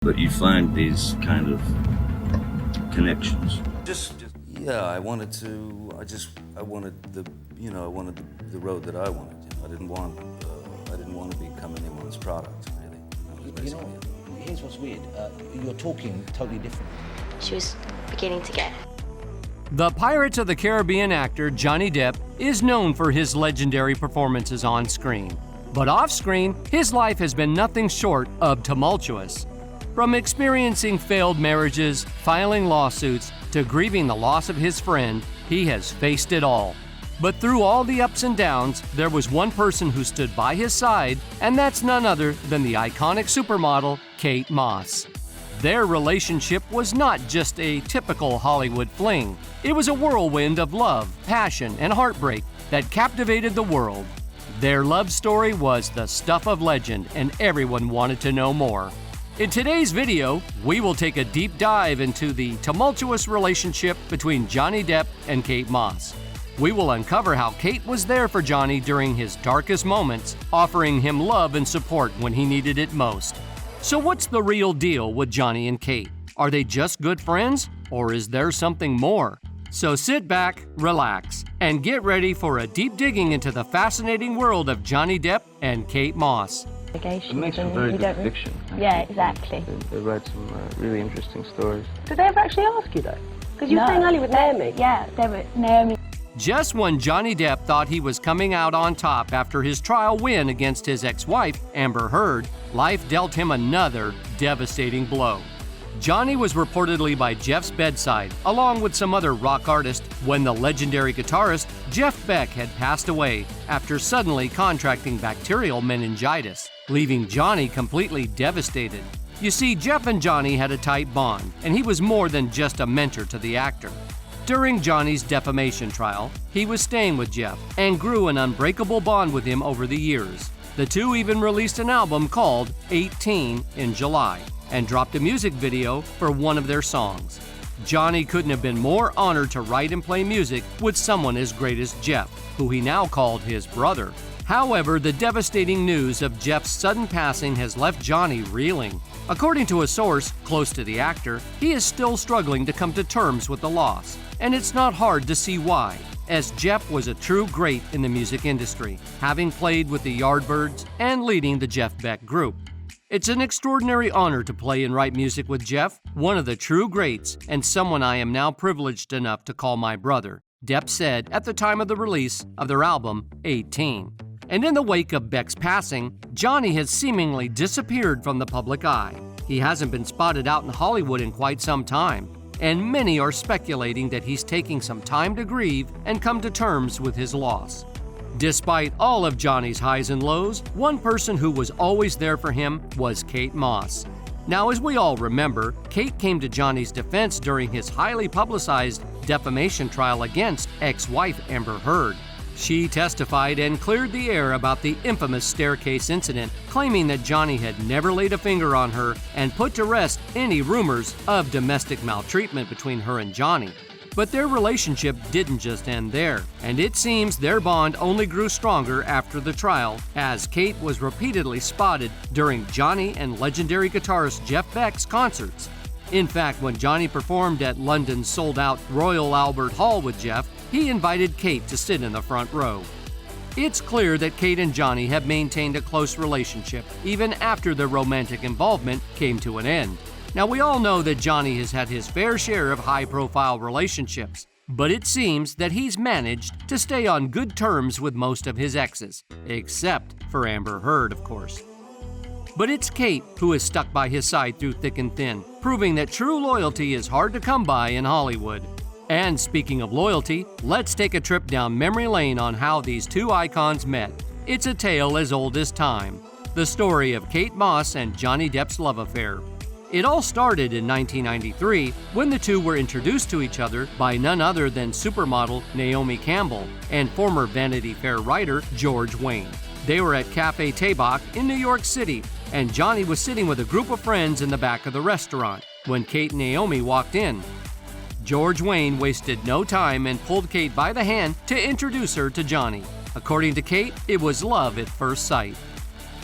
But you find these kind of connections. Yeah, I wanted the road that I wanted. I didn't want to become anyone's product, really. You know, here's what's weird. You're talking totally different. She was beginning to get it. The Pirates of the Caribbean actor Johnny Depp is known for his legendary performances on screen. But off-screen, his life has been nothing short of tumultuous. From experiencing failed marriages, filing lawsuits, to grieving the loss of his friend, he has faced it all. But through all the ups and downs, there was one person who stood by his side, and that's none other than the iconic supermodel, Kate Moss. Their relationship was not just a typical Hollywood fling. It was a whirlwind of love, passion, and heartbreak that captivated the world. Their love story was the stuff of legend, and everyone wanted to know more. In today's video, we will take a deep dive into the tumultuous relationship between Johnny Depp and Kate Moss. We will uncover how Kate was there for Johnny during his darkest moments, offering him love and support when he needed it most. So what's the real deal with Johnny and Kate? Are they just good friends, or is there something more? So sit back, relax, and get ready for a deep digging into the fascinating world of Johnny Depp and Kate Moss. It makes for very good fiction. Yeah, exactly. They write some really interesting stories. Did they ever actually ask you though? Because you were saying earlier with Naomi. Yeah, they were Naomi. Just when Johnny Depp thought he was coming out on top after his trial win against his ex-wife, Amber Heard, life dealt him another devastating blow. Johnny was reportedly by Jeff's bedside, along with some other rock artists, when the legendary guitarist Jeff Beck had passed away after suddenly contracting bacterial meningitis, leaving Johnny completely devastated. You see, Jeff and Johnny had a tight bond, and he was more than just a mentor to the actor. During Johnny's defamation trial, he was staying with Jeff and grew an unbreakable bond with him over the years. The two even released an album called 18 in July and dropped a music video for one of their songs. Johnny couldn't have been more honored to write and play music with someone as great as Jeff, who he now called his brother. However, the devastating news of Jeff's sudden passing has left Johnny reeling. According to a source close to the actor, he is still struggling to come to terms with the loss. And it's not hard to see why, as Jeff was a true great in the music industry, having played with the Yardbirds and leading the Jeff Beck Group. It's an extraordinary honor to play and write music with Jeff, one of the true greats and someone I am now privileged enough to call my brother, Depp said at the time of the release of their album, 18. And in the wake of Beck's passing, Johnny has seemingly disappeared from the public eye. He hasn't been spotted out in Hollywood in quite some time, and many are speculating that he's taking some time to grieve and come to terms with his loss. Despite all of Johnny's highs and lows, one person who was always there for him was Kate Moss. Now, as we all remember, Kate came to Johnny's defense during his highly publicized defamation trial against ex-wife Amber Heard. She testified and cleared the air about the infamous staircase incident, claiming that Johnny had never laid a finger on her and put to rest any rumors of domestic maltreatment between her and Johnny. But their relationship didn't just end there, and it seems their bond only grew stronger after the trial, as Kate was repeatedly spotted during Johnny and legendary guitarist Jeff Beck's concerts. In fact, when Johnny performed at London's sold-out Royal Albert Hall with Jeff, he invited Kate to sit in the front row. It's clear that Kate and Johnny have maintained a close relationship, even after their romantic involvement came to an end. Now, we all know that Johnny has had his fair share of high-profile relationships, but it seems that he's managed to stay on good terms with most of his exes, except for Amber Heard, of course. But it's Kate who has stuck by his side through thick and thin, proving that true loyalty is hard to come by in Hollywood. And speaking of loyalty, let's take a trip down memory lane on how these two icons met. It's a tale as old as time, the story of Kate Moss and Johnny Depp's love affair. It all started in 1993 when the two were introduced to each other by none other than supermodel Naomi Campbell and former Vanity Fair writer George Wayne. They were at Cafe Tabak in New York City, and Johnny was sitting with a group of friends in the back of the restaurant when Kate and Naomi walked in. George Wayne wasted no time and pulled Kate by the hand to introduce her to Johnny. According to Kate, it was love at first sight.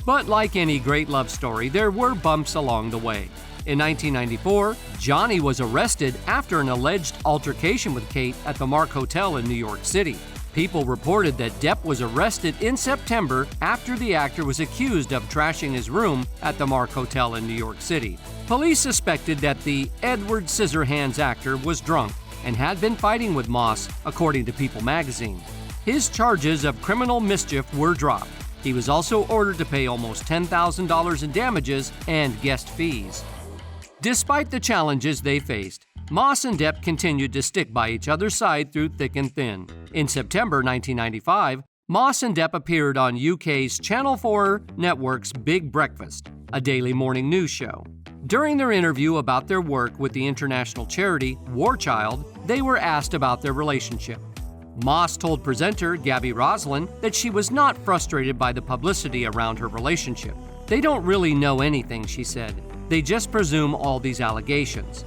But like any great love story, there were bumps along the way. In 1994, Johnny was arrested after an alleged altercation with Kate at the Mark Hotel in New York City. People reported that Depp was arrested in September after the actor was accused of trashing his room at the Mark Hotel in New York City. Police suspected that the Edward Scissorhands actor was drunk and had been fighting with Moss, according to People magazine. His charges of criminal mischief were dropped. He was also ordered to pay almost $10,000 in damages and guest fees. Despite the challenges they faced, Moss and Depp continued to stick by each other's side through thick and thin. In September 1995, Moss and Depp appeared on UK's Channel 4 network's Big Breakfast, a daily morning news show. During their interview about their work with the international charity War Child, they were asked about their relationship. Moss told presenter Gabby Roslin that she was not frustrated by the publicity around her relationship. "They don't really know anything," she said. "They just presume all these allegations."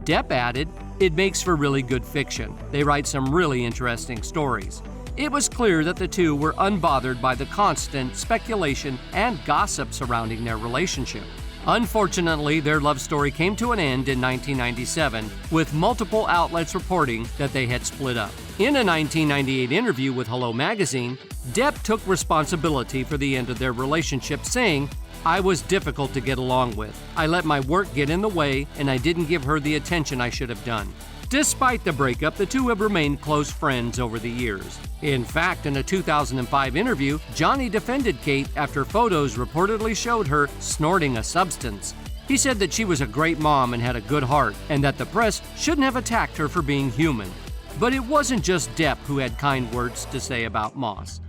Depp added, "It makes for really good fiction. They write some really interesting stories." It was clear that the two were unbothered by the constant speculation and gossip surrounding their relationship. Unfortunately, their love story came to an end in 1997, with multiple outlets reporting that they had split up. In a 1998 interview with Hello magazine, Depp took responsibility for the end of their relationship, saying, "I was difficult to get along with. I let my work get in the way, and I didn't give her the attention I should have done." Despite the breakup, the two have remained close friends over the years. In fact, in a 2005 interview, Johnny defended Kate after photos reportedly showed her snorting a substance. He said that she was a great mom and had a good heart, and that the press shouldn't have attacked her for being human. But it wasn't just Depp who had kind words to say about Moss.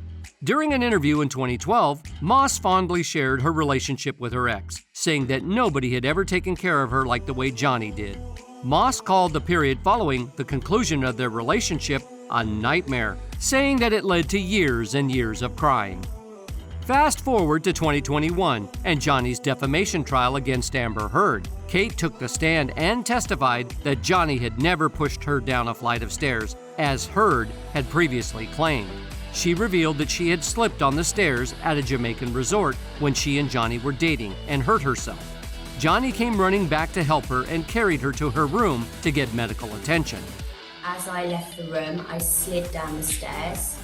During an interview in 2012, Moss fondly shared her relationship with her ex, saying that nobody had ever taken care of her like the way Johnny did. Moss called the period following the conclusion of their relationship a nightmare, saying that it led to years and years of crying. Fast forward to 2021 and Johnny's defamation trial against Amber Heard. Kate took the stand and testified that Johnny had never pushed her down a flight of stairs, as Heard had previously claimed. She revealed that she had slipped on the stairs at a Jamaican resort when she and Johnny were dating and hurt herself. Johnny came running back to help her and carried her to her room to get medical attention. As I left the room, I slid down the stairs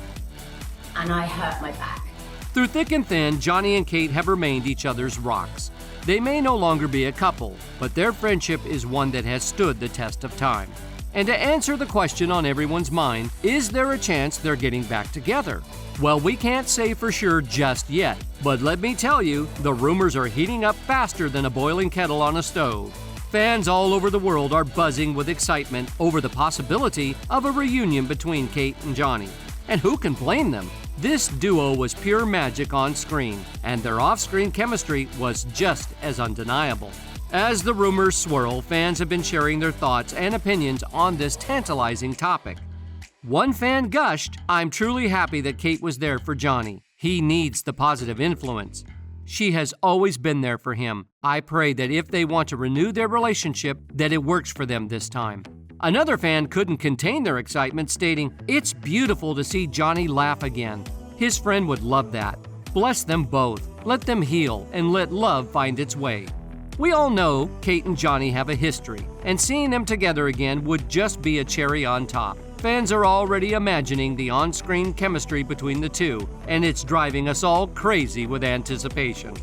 and I hurt my back. Through thick and thin, Johnny and Kate have remained each other's rocks. They may no longer be a couple, but their friendship is one that has stood the test of time. And to answer the question on everyone's mind, is there a chance they're getting back together? Well, we can't say for sure just yet, but let me tell you, the rumors are heating up faster than a boiling kettle on a stove. Fans all over the world are buzzing with excitement over the possibility of a reunion between Kate and Johnny. And who can blame them? This duo was pure magic on screen, and their off-screen chemistry was just as undeniable. As the rumors swirl, fans have been sharing their thoughts and opinions on this tantalizing topic. One fan gushed, "I'm truly happy that Kate was there for Johnny. He needs the positive influence. She has always been there for him. I pray that if they want to renew their relationship, that it works for them this time." Another fan couldn't contain their excitement, stating, "It's beautiful to see Johnny laugh again. His friend would love that. Bless them both. Let them heal and let love find its way." We all know Kate and Johnny have a history, and seeing them together again would just be a cherry on top. Fans are already imagining the on-screen chemistry between the two, and it's driving us all crazy with anticipation.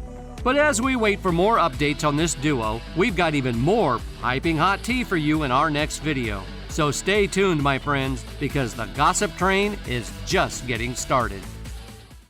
But as we wait for more updates on this duo, we've got even more piping hot tea for you in our next video. So stay tuned, my friends, because the gossip train is just getting started.